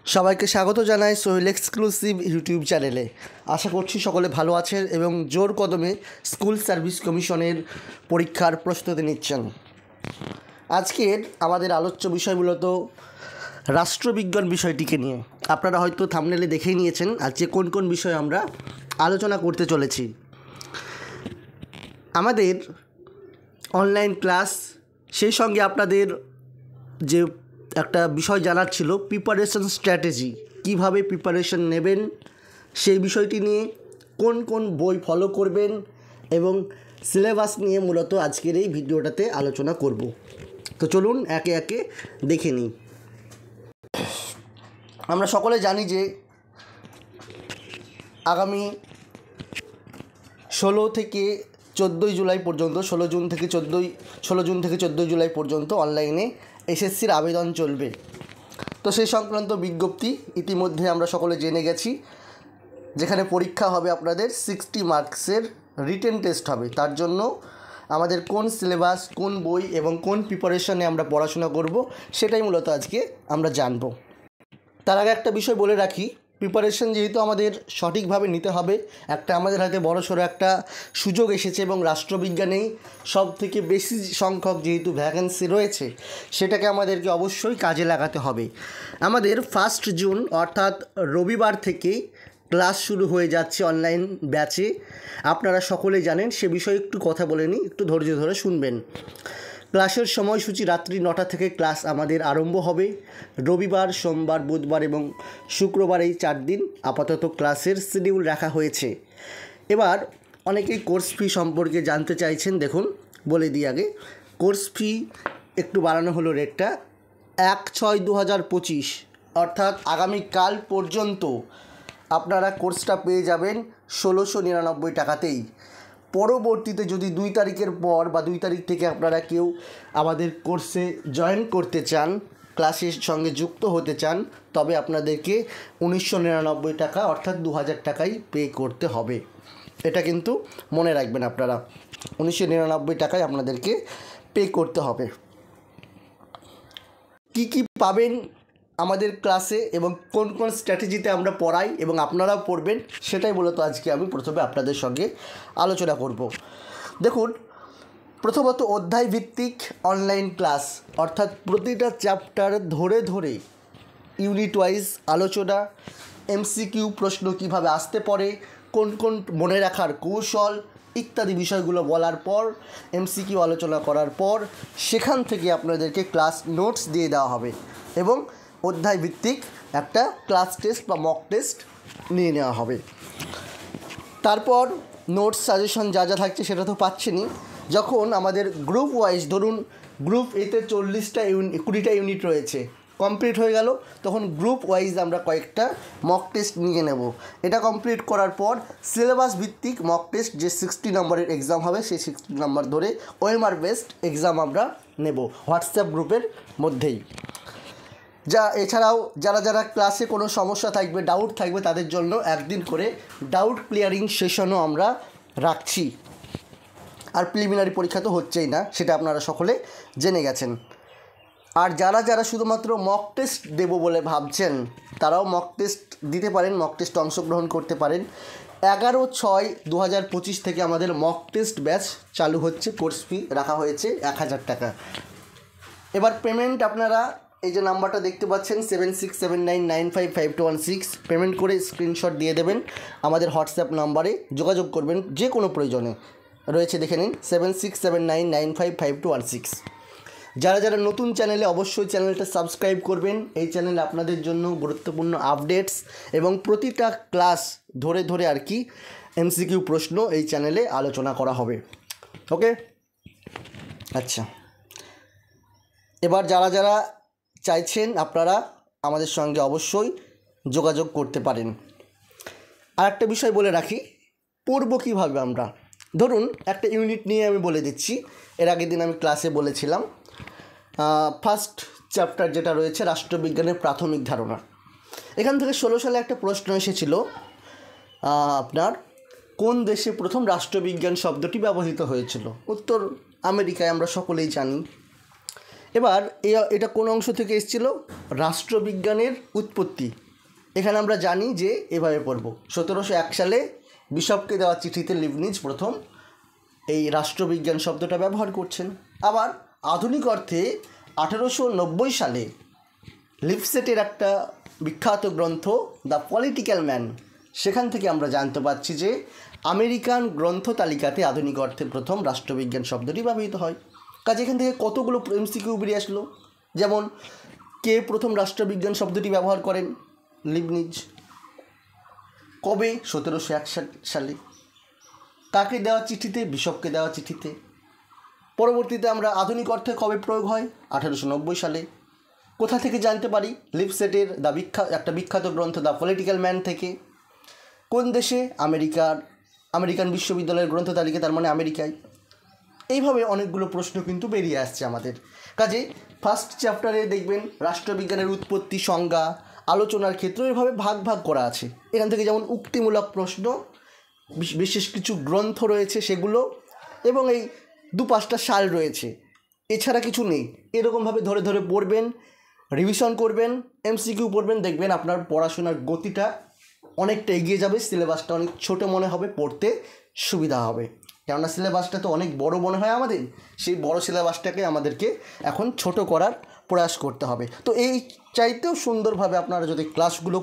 সবাইকে স্বাগত জানাই সোহেল এক্সক্লুসিভ ইউটিউব চ্যানেলে। আশা করছি সকলে ভালো আছেন এবং জোর কদমে স্কুল সার্ভিস কমিশনের পরীক্ষার প্রস্তুতি নিচ্ছেন। আজকের আমাদের আলোচ্য বিষয় মূলত রাষ্ট্রবিজ্ঞান বিষয়টিকে নিয়ে। আপনারা হয়তো থাম্বনেলে দেখেই নিয়েছেন আজকে কোন কোন বিষয় আমরা আলোচনা করতে চলেছি। আমাদের অনলাইন ক্লাস, সেই সঙ্গে আপনাদের যে একটা বিষয় জানার ছিল প্রিপারেশন স্ট্র্যাটেজি, কিভাবে প্রিপারেশন নেবেন সেই বিষয়টি নিয়ে, কোন কোন বই ফলো করবেন এবং সিলেবাস নিয়ে মূলত আজকের এই ভিডিওটাতে আলোচনা করব। তো চলুন একে একে দেখে নিই। আমরা সকলে জানি যে আগামী 16 থেকে 14 জুলাই পর্যন্ত, 16 জুন থেকে 14 জুলাই পর্যন্ত অনলাইনে এসএসসির আবেদন চলবে। তো সেই সংক্রান্ত বিজ্ঞপ্তি ইতিমধ্যে আমরা সকলে জেনে গেছি, যেখানে পরীক্ষা হবে আপনাদের 60 মার্কসের রিটেন টেস্ট হবে। তার জন্য আমাদের কোন সিলেবাস, কোন বই এবং কোন প্রিপারেশনে আমরা পড়াশোনা করব সেটাই মূলত আজকে আমরা জানব। তার আগে একটা বিষয় বলে রাখি, প্রিপারেশন যেহেতু আমাদের সঠিকভাবে নিতে হবে, একটা আমাদের হাতে বড়সড় একটা সুযোগ এসেছে এবং রাষ্ট্রবিজ্ঞানেই সব থেকে বেশি সংখ্যক যেহেতু ভ্যাকেন্সি রয়েছে, সেটাকে আমাদেরকে অবশ্যই কাজে লাগাতে হবে। আমাদের 1 জুন অর্থাৎ রবিবার থেকেই ক্লাস শুরু হয়ে যাচ্ছে অনলাইন ব্যাচে। আপনারা সকলেই জানেন, সে বিষয়ে একটু কথা বলে নিই, একটু ধৈর্য ধরে শুনবেন। ক্লাসের সময়সূচি রাত্রি 9টা থেকে ক্লাস আমাদের আরম্ভ হবে। রবিবার, সোমবার, বুধবার এবং শুক্রবার এই 4 দিন আপাতত ক্লাসের শিডিউল রাখা হয়েছে। এবার অনেকেই কোর্স ফি সম্পর্কে জানতে চাইছেন। দেখুন, বলে দিই আগে, কোর্স ফি একটু বাড়ানো হলো রেটটা। 1/6/2025 অর্থাৎ আগামীকাল পর্যন্ত আপনারা কোর্সটা পেয়ে যাবেন 1699 টাকাতেই। পরবর্তীতে যদি 2 তারিখের পর বা 2 তারিখ থেকে আপনারা কেউ আমাদের কোর্সে জয়েন করতে চান, ক্লাসের সঙ্গে যুক্ত হতে চান, তবে আপনাদেরকে 1999 টাকা অর্থাৎ 2000 টাকাই পে করতে হবে। এটা কিন্তু মনে রাখবেন আপনারা, 1999 টাকায় আপনাদেরকে পে করতে হবে। কি কি পাবেন আমাদের ক্লাসে এবং কোন কোন স্ট্র্যাটেজিতে আমরা পড়াই এবং আপনারাও পড়বেন, সেটাই মূলত আজকে আমি প্রথমে আপনাদের সঙ্গে আলোচনা করব। দেখুন, প্রথমত অধ্যায় ভিত্তিক অনলাইন ক্লাস, অর্থাৎ প্রতিটা চ্যাপ্টার ধরে ধরে ইউনিট ওয়াইজ আলোচনা, এমসিকিউ প্রশ্ন কিভাবে আসতে পারে, কোন কোন মনে রাখার কৌশল ইত্যাদি বিষয়গুলো বলার পর, এমসিকিউ আলোচনা করার পর সেখান থেকে আপনাদেরকে ক্লাস নোটস দিয়ে দেওয়া হবে এবং অধ্যায় ভিত্তিক একটা ক্লাস টেস্ট বা মক টেস্ট নিয়ে নেওয়া হবে। তারপর নোটস, সাজেশন যা যা থাকছে সেটা তো পাচ্ছেনই। যখন আমাদের গ্রুপ ওয়াইজ, ধরুন গ্রুপ এতে 20টা ইউনিট রয়েছে, কমপ্লিট হয়ে গেল, তখন গ্রুপ ওয়াইজ আমরা কয়েকটা মক টেস্ট নিয়ে নেব। এটা কমপ্লিট করার পর সিলেবাস ভিত্তিক মক টেস্ট, যে 60 নম্বরের এক্সাম হবে, সেই 60 নম্বর ধরে ওএমআর বেসড এক্সাম আমরা নেব হোয়াটসঅ্যাপ গ্রুপের মধ্যেই। এছাড়াও যারা যারা ক্লাসে কোনো সমস্যা থাকবে, ডাউট থাকবে, তাদের জন্য একদিন করে ডাউট ক্লিয়ারিং সেশনও আমরা রাখছি। আর প্রিলিমিনারি পরীক্ষা তো হচ্ছেই না, সেটা আপনারা সকলে জেনে গেছেন। আর যারা যারা শুধুমাত্র মক টেস্ট দেবো বলে ভাবছেন, তারাও মক টেস্ট দিতে পারেন, মক টেস্ট অংশগ্রহণ করতে পারেন। 11/6/2025 থেকে আমাদের মক টেস্ট ব্যাচ চালু হচ্ছে। কোর্স ফি রাখা হয়েছে 1000 টাকা। এবার পেমেন্ট আপনারা এই যে নাম্বারটা দেখতে পাচ্ছেন 7679955216, পেমেন্ট করে স্ক্রিনশট দিয়ে দেবেন, আমাদের হোয়াটসঅ্যাপ নাম্বারে যোগাযোগ করবেন যে কোনো প্রয়োজনে। রয়েছে, দেখে নিন, 7679955216। যারা যারা নতুন চ্যানেলে, অবশ্যই চ্যানেলটা সাবস্ক্রাইব করবেন। এই চ্যানেলে আপনাদের জন্য গুরুত্বপূর্ণ আপডেটস এবং প্রতিটা ক্লাস ধরে ধরে আর কি এমসিকিউ প্রশ্ন এই চ্যানেলে আলোচনা করা হবে। ওকে, আচ্ছা, এবার যারা যারা চাইছেন আপনারা আমাদের সঙ্গে অবশ্যই যোগাযোগ করতে পারেন। আর একটা বিষয় বলে রাখি, পড়ব কীভাবে আমরা। ধরুন একটা ইউনিট নিয়ে আমি বলে দিচ্ছি, এর আগের দিন আমি ক্লাসে বলেছিলাম। ফার্স্ট চ্যাপ্টার যেটা রয়েছে রাষ্ট্রবিজ্ঞানের প্রাথমিক ধারণা, এখান থেকে 16 সালে একটা প্রশ্ন এসেছিল, আপনার কোন দেশে প্রথম রাষ্ট্রবিজ্ঞান শব্দটি ব্যবহৃত হয়েছিল? উত্তর আমেরিকায়, আমরা সকলেই জানি। এবার এটা কোন অংশ থেকে এসেছিল? রাষ্ট্রবিজ্ঞানের উৎপত্তি। এখানে আমরা জানি যে এভাবে পড়ব, 1701 সালে বিশপকে দেওয়া চিঠিতে লিবনিজ প্রথম এই রাষ্ট্রবিজ্ঞান শব্দটা ব্যবহার করছেন। আবার আধুনিক অর্থে 1890 সালে লিপসেটের একটা বিখ্যাত গ্রন্থ দ্য পলিটিক্যাল ম্যান, সেখান থেকে আমরা জানতে পারছি যে আমেরিকান গ্রন্থ তালিকাতে আধুনিক অর্থে প্রথম রাষ্ট্রবিজ্ঞান শব্দটি ব্যবহৃত হয়। কাজে এখান থেকে কতগুলো এমসিকিউ বেরিয়ে আসলো, যেমন কে প্রথম রাষ্ট্রবিজ্ঞান শব্দটি ব্যবহার করেন? লিবনিজ। কবে? 1701 সালে। কাকে দেওয়া চিঠিতে? বিশপকে দেওয়া চিঠিতে। পরবর্তীতে আমরা আধুনিক অর্থে কবে প্রয়োগ হয়? 1890 সালে। কোথা থেকে জানতে পারি? লিপসেটের একটা বিখ্যাত গ্রন্থ দ্য পলিটিক্যাল ম্যান থেকে। কোন দেশে? আমেরিকান বিশ্ববিদ্যালয়ের গ্রন্থ তালিকা, তার মানে আমেরিকায়। এইভাবে অনেকগুলো প্রশ্ন কিন্তু বেরিয়ে আসছে আমাদের। কাজে ফার্স্ট চ্যাপ্টারে দেখবেন রাষ্ট্রবিজ্ঞানের উৎপত্তি, সংজ্ঞা, আলোচনার ক্ষেত্র এভাবে ভাগ ভাগ করা আছে। এখান থেকে যেমন উক্তিমূলক প্রশ্ন, বিশেষ কিছু গ্রন্থ রয়েছে সেগুলো, এবং এই 2-5টা সাল রয়েছে, এছাড়া কিছু নেই। এরকমভাবে ধরে ধরে পড়বেন, রিভিশন করবেন, এমসিকিউ পড়বেন, দেখবেন আপনার পড়াশোনার গতিটা অনেকটা এগিয়ে যাবে, সিলেবাসটা অনেক ছোটো মনে হবে, পড়তে সুবিধা হবে। কেননা সিলেবাসটা তো অনেক বড় মনে হয় আমাদের, সেই বড় সিলেবাসটাকে আমাদেরকে এখন ছোট করার প্রয়াস করতে হবে। তো এই চাইতেও সুন্দরভাবে আপনারা যদি ক্লাসগুলো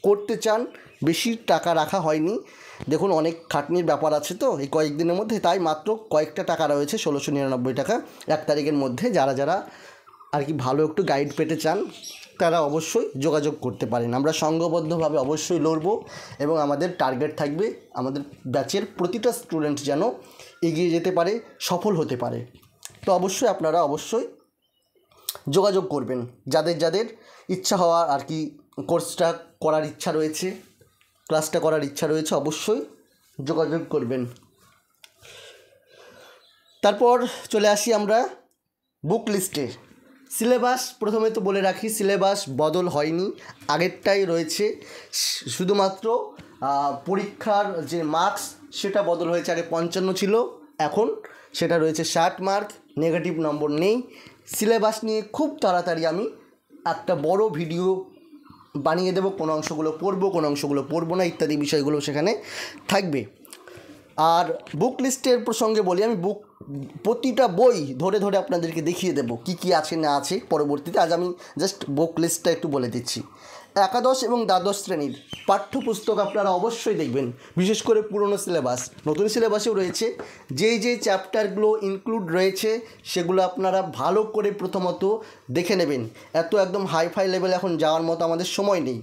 করতে চান, বেশি টাকা রাখা হয়নি, দেখুন অনেক খাটনির ব্যাপার আছে তো এই কয়েকদিনের মধ্যে, তাই মাত্র কয়েকটা টাকা রয়েছে, 1699 টাকা 1 তারিখের মধ্যে। যারা আর কি ভালো একটু গাইড পেতে চান তারা অবশ্যই যোগাযোগ করতে পারেন। আমরা সংঘবদ্ধভাবে অবশ্যই লড়ব এবং আমাদের টার্গেট থাকবে আমাদের ব্যাচের প্রতিটা স্টুডেন্ট যেন এগিয়ে যেতে পারে, সফল হতে পারে। তো অবশ্যই আপনারা যোগাযোগ করবেন, যাদের ইচ্ছা হওয়া আর কি, কোর্সটা করার ইচ্ছা রয়েছে, ক্লাসটা করার ইচ্ছা রয়েছে, অবশ্যই যোগাযোগ করবেন। তারপর চলে আসি আমরা বুক লিস্টে। সিলেবাস প্রথমে তো বলে রাখি, সিলেবাস বদল হয়নি, আগেরটাই রয়েছে। শুধুমাত্র পরীক্ষার যে মার্কস সেটা বদল হয়েছে, আগে 55 ছিল, এখন সেটা রয়েছে 60 মার্ক, নেগেটিভ নম্বর নেই। সিলেবাস নিয়ে খুব তাড়াতাড়ি আমি একটা বড় ভিডিও বানিয়ে দেবো, কোন অংশগুলো পড়বো, কোন অংশগুলো পড়বো না, ইত্যাদি বিষয়গুলো সেখানে থাকবে। আর বুক লিস্টের প্রসঙ্গে বলি, আমি প্রতিটা বই ধরে ধরে আপনাদেরকে দেখিয়ে দেবো কী কী আছে না আছে পরবর্তীতে। আজ আমি জাস্ট বুক লিস্টটা একটু বলে দিচ্ছি। একাদশ এবং দ্বাদশ শ্রেণীর পাঠ্যপুস্তক আপনারা অবশ্যই দেখবেন, বিশেষ করে পুরনো সিলেবাস, নতুন সিলেবাসেও রয়েছে। যে চ্যাপ্টারগুলো ইনক্লুড রয়েছে সেগুলো আপনারা ভালো করে প্রথমত দেখে নেবেন। একদম হাইফাই লেভেল এখন যাওয়ার মতো আমাদের সময় নেই,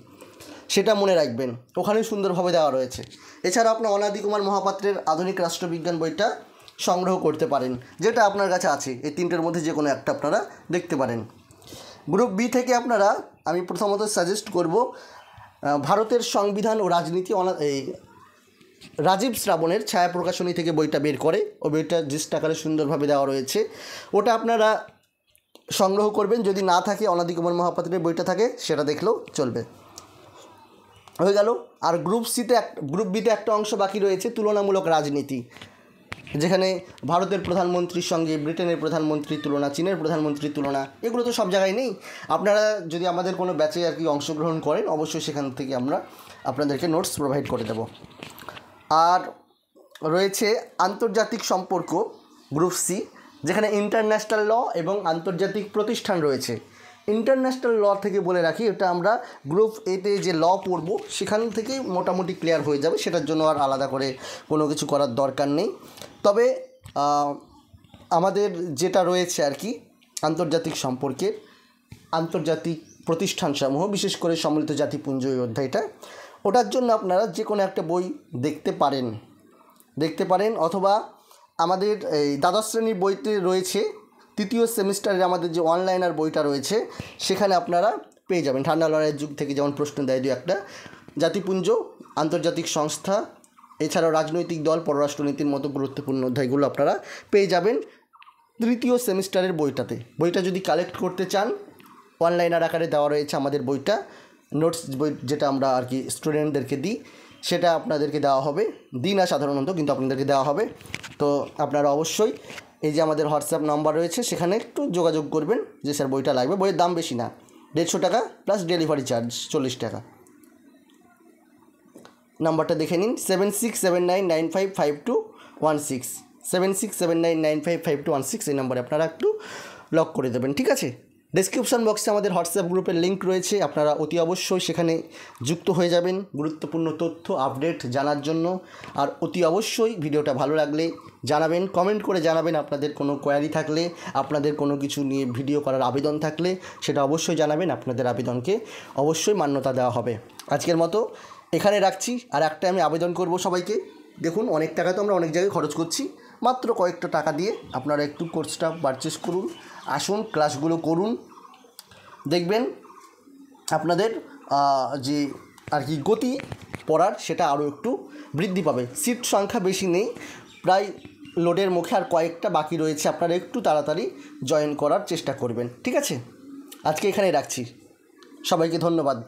সেটা মনে রাখবেন, ওখানে সুন্দরভাবে দেওয়া রয়েছে। এছাড়া আপনার অনাদি কুমার মহাপাত্রের আধুনিক রাষ্ট্রবিজ্ঞান বইটা সংগ্রহ করতে পারেন, যেটা আপনার কাছে আছে। এই 3টের মধ্যে যে কোনো একটা আপনারা দেখতে পারেন। গ্রুপ বি থেকে আপনারা, আমি প্রথমত সাজেস্ট করব ভারতের সংবিধান ও রাজনীতি, রাজীব শ্রাবণের ছায়া প্রকাশনী থেকে বইটা বের করে, ও বইটা জিস্ট আকারে সুন্দরভাবে দেওয়া রয়েছে, ওটা আপনারা সংগ্রহ করবেন। যদি না থাকে, অনাদি কুমার মহাপাত্রের বইটা থাকে, সেটা দেখলেও চলবে। হয়ে গেল। আর গ্রুপ বিতে একটা অংশ বাকি রয়েছে, তুলনামূলক রাজনীতি, যেখানে ভারতের প্রধানমন্ত্রীর সঙ্গে ব্রিটেনের প্রধানমন্ত্রীর তুলনা, চীনের প্রধানমন্ত্রীর তুলনা, এগুলো তো সব জায়গায় নেই। আপনারা যদি আমাদের কোনো ব্যাচে আর কি অংশগ্রহণ করেন, অবশ্যই সেখান থেকে আমরা আপনাদেরকে নোটস প্রোভাইড করে দেব। আর রয়েছে আন্তর্জাতিক সম্পর্ক, গ্রুপ সি, যেখানে ইন্টারন্যাশনাল ল এবং আন্তর্জাতিক প্রতিষ্ঠান রয়েছে। ইন্টারন্যাশনাল ল থেকে বলে রাখি, এটা আমরা গ্রুপ এতে যে ল পড়ব সেখান থেকেই মোটামুটি ক্লিয়ার হয়ে যাবে, সেটার জন্য আর আলাদা করে কোনো কিছু করার দরকার নেই। তবে আমাদের যেটা রয়েছে আর কি আন্তর্জাতিক সম্পর্কের, আন্তর্জাতিক প্রতিষ্ঠানসমূহ, বিশেষ করে সম্মিলিত জাতিপুঞ্জ এই অধ্যায়টা, ওটার জন্য আপনারা যে কোনো একটা বই দেখতে পারেন, অথবা আমাদের এই দ্বাদশ শ্রেণীর বইতে রয়েছে 3য় সেমিস্টারের আমাদের যে অনলাইনার বইটা রয়েছে, সেখানে আপনারা পেয়ে যাবেন। ঠান্ডা লড়াইয়ের যুগ থেকে যেমন প্রশ্ন দেয় 2-1টা, জাতিপুঞ্জ, আন্তর্জাতিক সংস্থা, এছাড়াও রাজনৈতিক দল, পররাষ্ট্রনীতির মতো গুরুত্বপূর্ণ অধ্যায়গুলো আপনারা পেয়ে যাবেন 3য় সেমিস্টারের বইটা যদি কালেক্ট করতে চান, অনলাইনার আকারে দেওয়া রয়েছে আমাদের বইটা, নোটস বই যেটা আমরা আর কি স্টুডেন্টদেরকে দিই, সেটা আপনাদেরকে দেওয়া হবে, দিই না সাধারণত, কিন্তু আপনাদেরকে দেওয়া হবে। তো আপনারা অবশ্যই এই যে আমাদের হোয়াটসঅ্যাপ নাম্বার রয়েছে, সেখানে একটু যোগাযোগ করবেন যে স্যার বইটা লাগবে। বইয়ের দাম বেশি না, 150 টাকা প্লাস ডেলিভারি চার্জ 40 টাকা। নাম্বারটা দেখে নিন, 7679955216, 7679955216, এই নাম্বারে আপনারা একটু লক করে দেবেন, ঠিক আছে। ডেসক্রিপশন বক্সে আমাদের হোয়াটসঅ্যাপ গ্রুপের লিঙ্ক রয়েছে, আপনারা অতি অবশ্যই সেখানে যুক্ত হয়ে যাবেন গুরুত্বপূর্ণ তথ্য আপডেট জানার জন্য। আর অতি অবশ্যই ভিডিওটা ভালো লাগলে জানাবেন, কমেন্ট করে জানাবেন আপনাদের কোনো কোয়ারি থাকলে, আপনাদের কোনো কিছু নিয়ে ভিডিও করার আবেদন থাকলে সেটা অবশ্যই জানাবেন, আপনাদের আবেদনকে অবশ্যই মান্যতা দেওয়া হবে। আজকের মতো এখানে রাখছি। আর একটা আমি আবেদন করব সবাইকে, দেখুন অনেক টাকা তো আমরা অনেক জায়গায় খরচ করছি, মাত্র কয়েকটা টাকা দিয়ে আপনারা একটু কোর্সটা পারচেস করুন, আসুন ক্লাসগুলো করুন, দেখবেন আপনাদের যে আর কি গতি পড়ার সেটা আরও একটু বৃদ্ধি পাবে। সিট সংখ্যা বেশি নেই, প্রায় লোডের মুখে আর কয়েকটা বাকি রয়েছে, আপনারা একটু তাড়াতাড়ি জয়েন করার চেষ্টা করবেন, ঠিক আছে। আজকে এখানেই রাখছি, সবাইকে ধন্যবাদ।